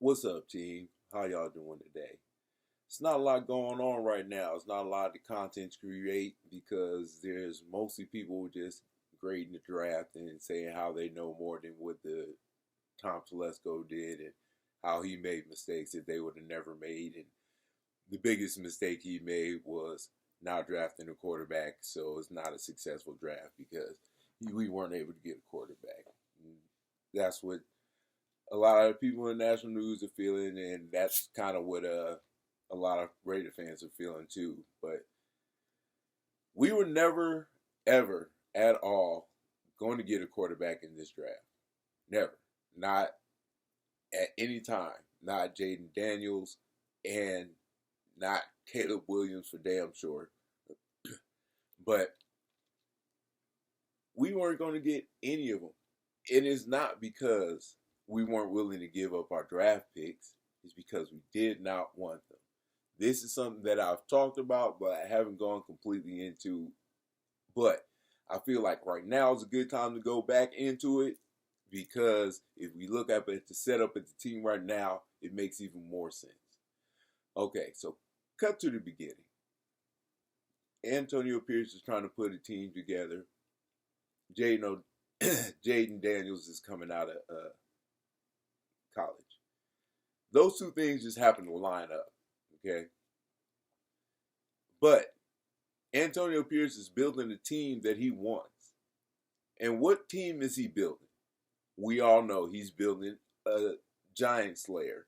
What's up, team? How y'all doing today? It's not a lot going on right now. It's not a lot of content to create because there's mostly people just grading the draft and saying how they know more than what the Tom Telesco did and how he made mistakes that they would have never made. And the biggest mistake he made was not drafting a quarterback, so it's not a successful draft because we weren't able to get a quarterback. And that's what a lot of people in national news are feeling, and that's kind of what a lot of Raider fans are feeling too. But we were never, ever, at all going to get a quarterback in this draft. Never. Not at any time. Not Jaden Daniels and not Caleb Williams for damn sure. But we weren't going to get any of them. It is not because we weren't willing to give up our draft picks. It's because we did not want them. This is something that I've talked about, but I haven't gone completely into. But I feel like right now is a good time to go back into it because if we look up at the setup at the team right now, it makes even more sense. Okay, so cut to the beginning. Antonio Pierce is trying to put a team together. Jaden Daniels is coming out of college. Those two things just happen to line up, okay? But Antonio Pierce is building a team that he wants. And what team is he building? We all know he's building a Giant Slayer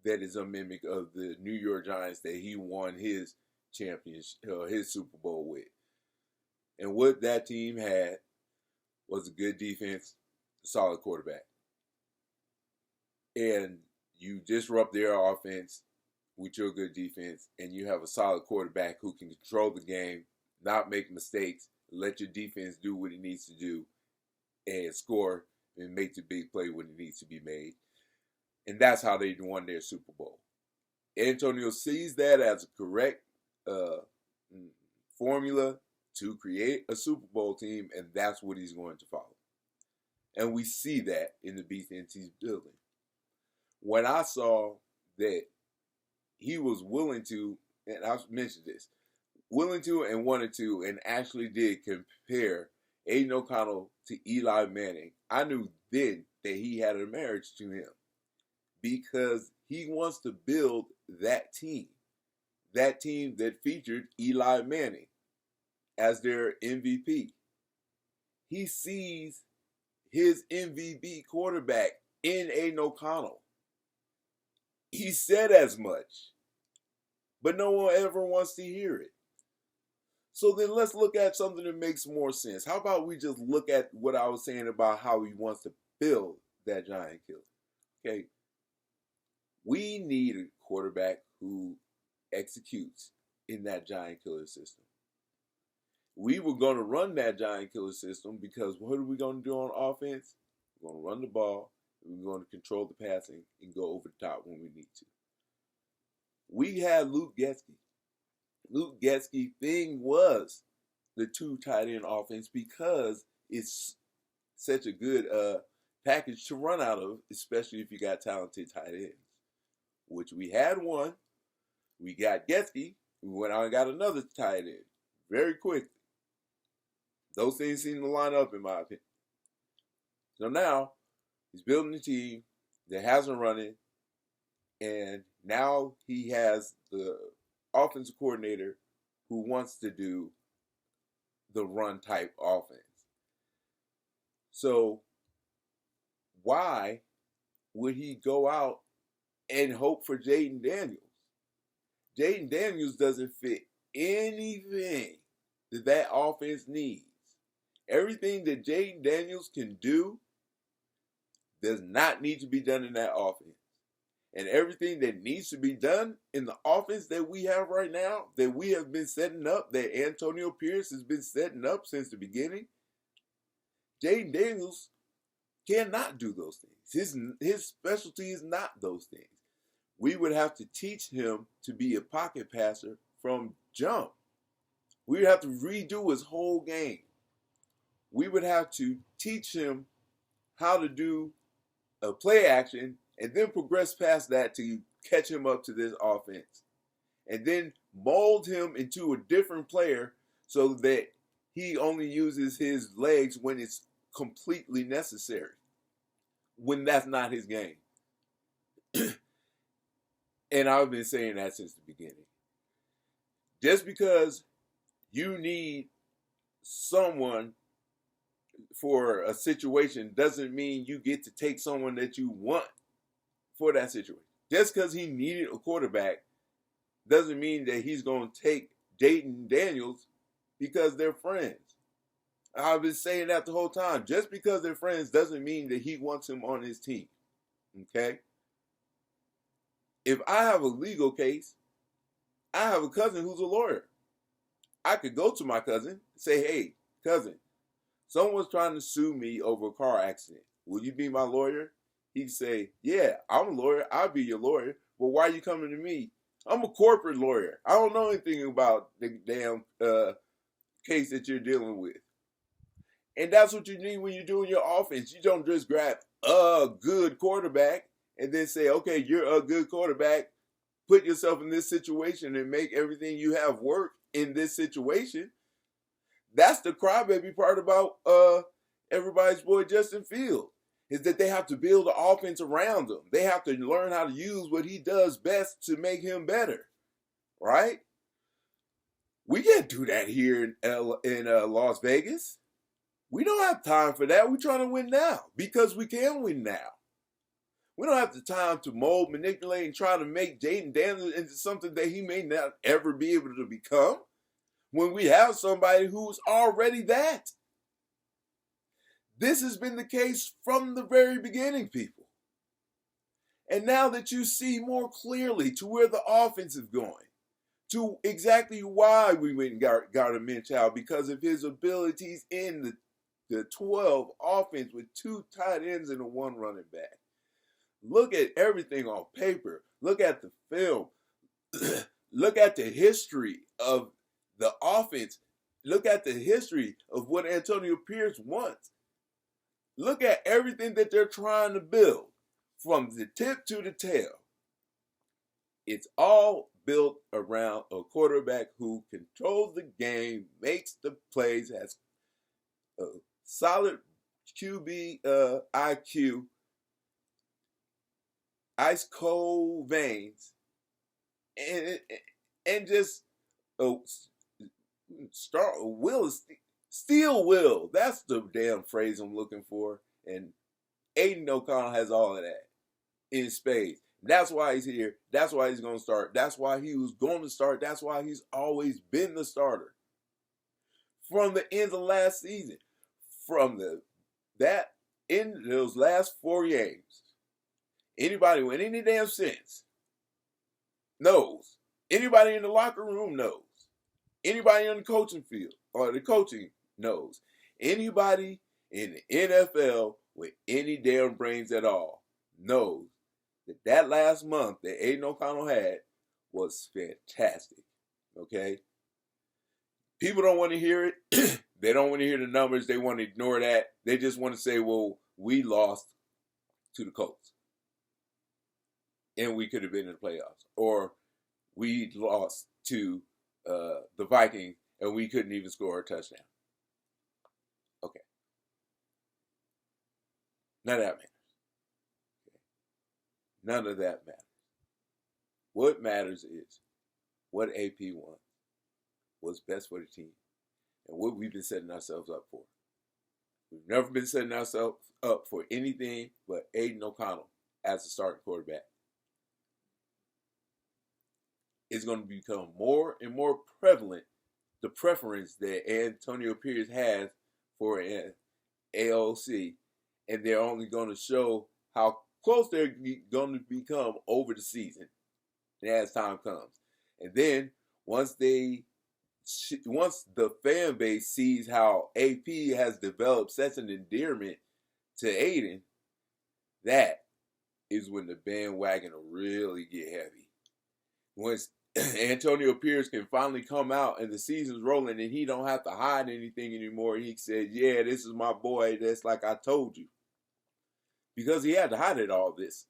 that is a mimic of the New York Giants that he won his championship, his Super Bowl with. And what that team had was a good defense, a solid quarterback. And you disrupt their offense with your good defense, and you have a solid quarterback who can control the game, not make mistakes, let your defense do what it needs to do, and score and make the big play when it needs to be made. And that's how they won their Super Bowl. Antonio sees that as a correct formula to create a Super Bowl team, and that's what he's going to follow. And we see that in the defense he's building. When I saw that he was willing to, and I've mentioned this, willing to and wanted to, and actually did compare Aiden O'Connell to Eli Manning, I knew then that he had a marriage to him because he wants to build that team that featured Eli Manning as their MVP. He sees his MVP quarterback in Aiden O'Connell. He said as much, but no one ever wants to hear it. So then let's look at something that makes more sense. How about we just look at what I was saying about how he wants to build that giant killer? Okay, we need a quarterback who executes in that giant killer system. We were going to run that giant killer system because what are we going to do on offense? We're going to run the ball. We're going to control the passing and go over the top when we need to. We had Luke Getsky. Luke Getsky thing was the two tight end offense because it's such a good package to run out of, especially if you got talented tight ends, which we had one. We got Getsky. We went out and got another tight end very quickly. Those things seem to line up in my opinion. So now he's building a team that hasn't run it, and now he has the offensive coordinator who wants to do the run type offense. So why would he go out and hope for Jaden Daniels? Jaden Daniels doesn't fit anything that offense needs. Everything that Jaden Daniels can do does not need to be done in that offense. And everything that needs to be done in the offense that we have right now, that we have been setting up, that Antonio Pierce has been setting up since the beginning, Jaden Daniels cannot do those things. His specialty is not those things. We would have to teach him to be a pocket passer from jump. We would have to redo his whole game. We would have to teach him how to do a play action and then progress past that to catch him up to this offense, and then mold him into a different player so that he only uses his legs when it's completely necessary, when that's not his game. And I've been saying that since the beginning. Just because you need someone for a situation doesn't mean you get to take someone that you want for that situation. Just because he needed a quarterback doesn't mean that he's going to take Jayden Daniels because they're friends. I've been saying that the whole time. Just because they're friends doesn't mean that he wants him on his team. Okay? If I have a legal case, I have a cousin who's a lawyer. I could go to my cousin and say, hey, cousin, someone's trying to sue me over a car accident. Will you be my lawyer? He'd say, yeah, I'm a lawyer. I'll be your lawyer. But why are you coming to me? I'm a corporate lawyer. I don't know anything about the damn case that you're dealing with. And that's what you need when you're doing your offense. You don't just grab a good quarterback and then say, okay, you're a good quarterback. Put yourself in this situation and make everything you have work in this situation. That's the crybaby part about everybody's boy Justin Fields, is that they have to build an offense around him. They have to learn how to use what he does best to make him better, right? We can't do that here in Las Vegas. We don't have time for that. We're trying to win now because we can win now. We don't have the time to mold, manipulate, and try to make Jayden Daniels into something that he may not ever be able to become when we have somebody who's already that. This has been the case from the very beginning, people. And now that you see more clearly to where the offense is going, to exactly why we went and got a Minchow, because of his abilities in the 12 offense with 2 tight ends and a 1 running back. Look at everything on paper. Look at the film. Look at the history of the offense. Look at the history of what Antonio Pierce wants. Look at everything that they're trying to build from the tip to the tail. It's all built around a quarterback who controls the game, makes the plays, has a solid QB IQ, ice cold veins, and just steel will. That's the damn phrase I'm looking for. And Aiden O'Connell has all of that in spades. That's why he's here. That's why he's going to start. That's why he was going to start. That's why he's always been the starter. From the end of last season, in those last 4 games, anybody with any damn sense knows. Anybody in the locker room knows. Anybody on the coaching field or the coaching knows. Anybody in the NFL with any damn brains at all knows that last month that Aiden O'Connell had was fantastic. Okay? People don't want to hear it. They don't want to hear the numbers. They want to ignore that. They just want to say, well, we lost to the Colts. And we could have been in the playoffs. Or we lost to the Vikings and we couldn't even score a touchdown. Okay. None of that matters. Okay. None of that matters. What matters is what AP wants, what's best for the team, and what we've been setting ourselves up for. We've never been setting ourselves up for anything but Aiden O'Connell as the starting quarterback. It's going to become more and more prevalent, the preference that Antonio Pierce has for an AOC, and they're only going to show how close they're going to become over the season as time comes. And then once the fan base sees how AP has developed such an endearment to Aiden, that is when the bandwagon will really get heavy. Once Antonio Pierce can finally come out and the season's rolling and he don't have to hide anything anymore, he says, yeah, this is my boy, that's like I told you. Because he had to hide it all this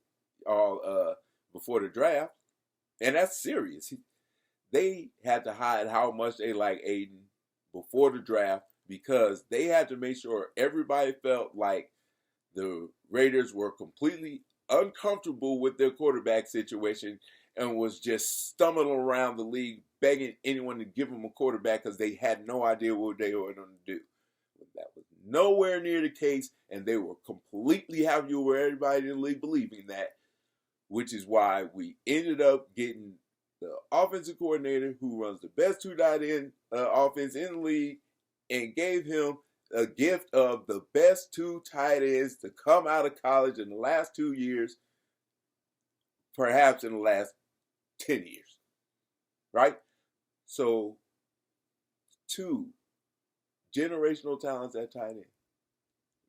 all before the draft, and that's serious. They had to hide how much they like Aiden before the draft because they had to make sure everybody felt like the Raiders were completely uncomfortable with their quarterback situation and was just stumbling around the league begging anyone to give them a quarterback because they had no idea what they were going to do. But that was nowhere near the case, and they were completely happy with everybody in the league believing that, which is why we ended up getting the offensive coordinator who runs the best two tight end offense in the league and gave him a gift of the best two tight ends to come out of college in the last 2 years, perhaps in the last 10 years, right? So, two generational talents at tight end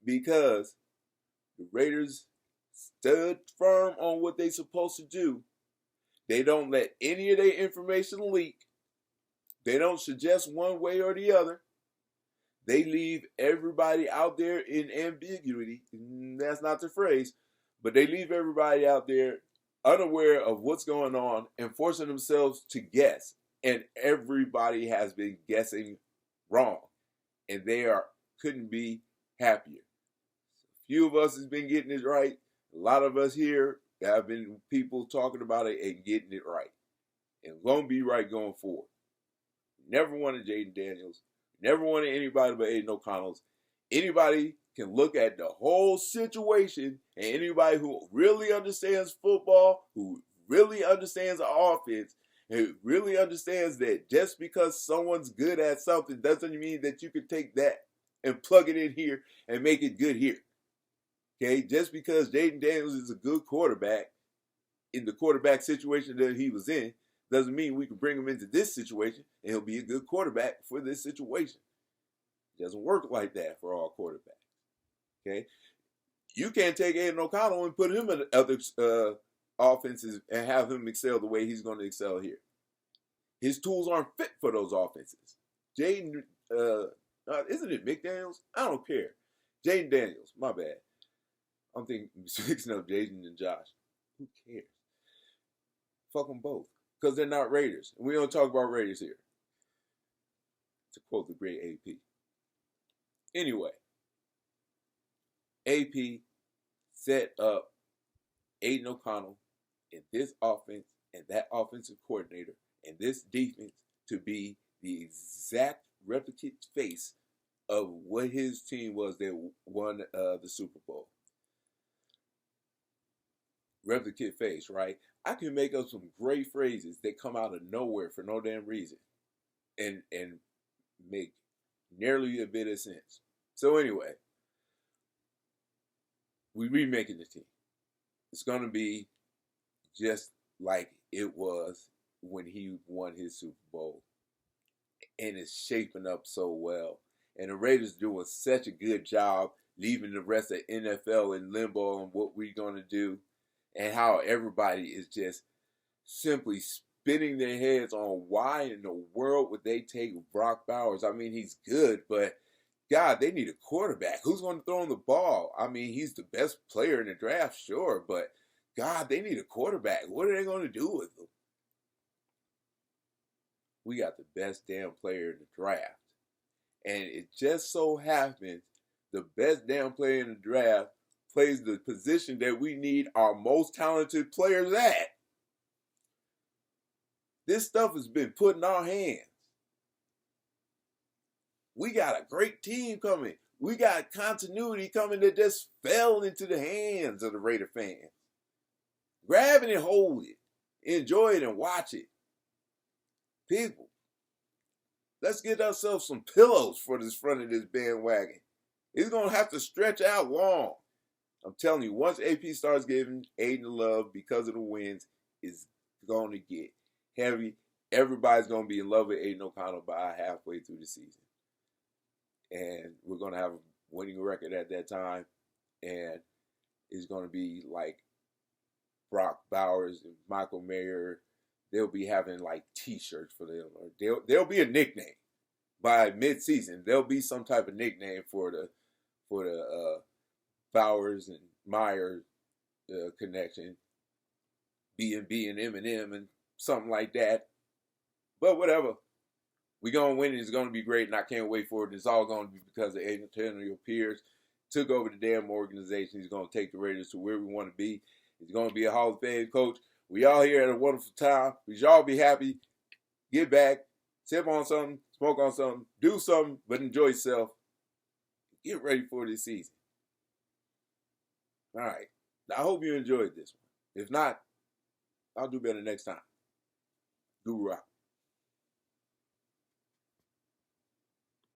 because the Raiders stood firm on what they're supposed to do. They don't let any of their information leak. They don't suggest one way or the other. They leave everybody out there in ambiguity. That's not the phrase, but they leave everybody out there unaware of what's going on and forcing themselves to guess. And everybody has been guessing wrong. And they couldn't be happier. A few of us has been getting it right. A lot of us here have been people talking about it and getting it right. And going to be right going forward. Never wanted Jaden Daniels. Never wanted anybody but Aiden O'Connell's. Anybody can look at the whole situation, and anybody who really understands football, who really understands the offense, who really understands that just because someone's good at something doesn't mean that you can take that and plug it in here and make it good here. Okay, just because Jaden Daniels is a good quarterback in the quarterback situation that he was in, doesn't mean we can bring him into this situation and he'll be a good quarterback for this situation. It doesn't work like that for all quarterbacks. Okay? You can't take Aiden O'Connell and put him in other offenses and have him excel the way he's going to excel here. His tools aren't fit for those offenses. Jaden, isn't it McDaniels? I don't care. Jaden Daniels, my bad. I'm thinking, speaking of Jaden and Josh. Who cares? Fuck them both. Because they're not Raiders. And we don't talk about Raiders here. To quote the great AP. Anyway, AP set up Aiden O'Connell and this offense and that offensive coordinator and this defense to be the exact replicate face of what his team was that won the Super Bowl. Replicate face, right? I can make up some great phrases that come out of nowhere for no damn reason and make nearly a bit of sense. So anyway, we remaking the team. It's going to be just like it was when he won his Super Bowl. And it's shaping up so well. And the Raiders doing such a good job leaving the rest of the NFL in limbo on what we're going to do. And how everybody is just simply spinning their heads on why in the world would they take Brock Bowers? I mean, he's good, but God, they need a quarterback. Who's going to throw him the ball? I mean, he's the best player in the draft, sure, but God, they need a quarterback. What are they going to do with him? We got the best damn player in the draft. And it just so happens the best damn player in the draft plays the position that we need our most talented players at. This stuff has been put in our hands. We got a great team coming. We got continuity coming that just fell into the hands of the Raider fans. Grab it and hold it. Enjoy it and watch it. People, let's get ourselves some pillows for this front of this bandwagon. It's going to have to stretch out long. I'm telling you, once AP starts giving Aiden love because of the wins, it's going to get heavy. Everybody's going to be in love with Aiden O'Connell by halfway through the season. And we're going to have a winning record at that time. And it's going to be like Brock Bowers and Michael Mayer. They'll be having like T-shirts for them. Or there'll be a nickname by mid-season. There'll be some type of nickname for the Bowers and Meyer connection. B&B and M&M and something like that. But whatever. We're going to win, and it's going to be great, and I can't wait for it. And it's all going to be because of Antonio Pierce took over the damn organization. He's going to take the Raiders to where we want to be. He's going to be a Hall of Fame coach. We all here at a wonderful time. We should all be happy. Get back, sip on something, smoke on something, do something, but enjoy yourself. Get ready for this season. All right. I hope you enjoyed this one. If not, I'll do better next time. Guru out.